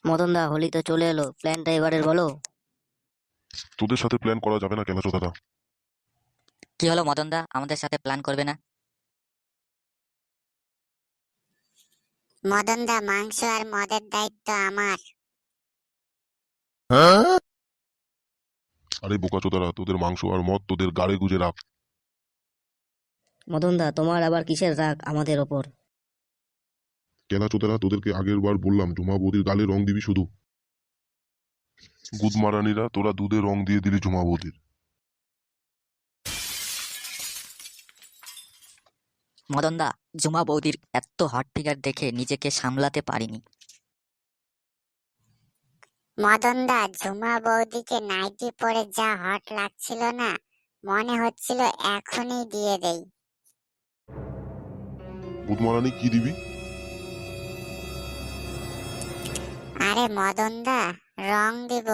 মদন দা, হোলি তো চলে এলো, প্ল্যানটা এবারের বলো। তোদের সাথে প্ল্যান করা যাবে না কেন দাদা? কি হলো মদন দা, আমাদের সাথে প্ল্যান করবে না? মদন দা, মাংস আর মদের দায়িত্ব আমার। আরে বোকা চোদারা, তোদের মাংস আর মদ তোদের গাড়ে গুজে রাখ। মদন দা, তোমার আবার কিসের রাগ আমাদের ওপর? কেনা চোদারা, তোদেরকে আগের বার বললাম ঝুমা বৌদির গালে রং দিবি শুধু। গুদমারানিরা, তোরা দুধে রং দিয়ে দিলি ঝুমা বৌদির। মদন দা, জুমা বৌদির এত হট ফিগার দেখে নিজেকে সামলাতে পারিনি। মদন দা, ঝুমা বৌদিকে নাইটি পরে যা হট লাগছিল না, মনে হচ্ছিল এখনই দিয়ে দেই। গুদমারানি, কি দিবি? আরে মদন দা, রং দিব।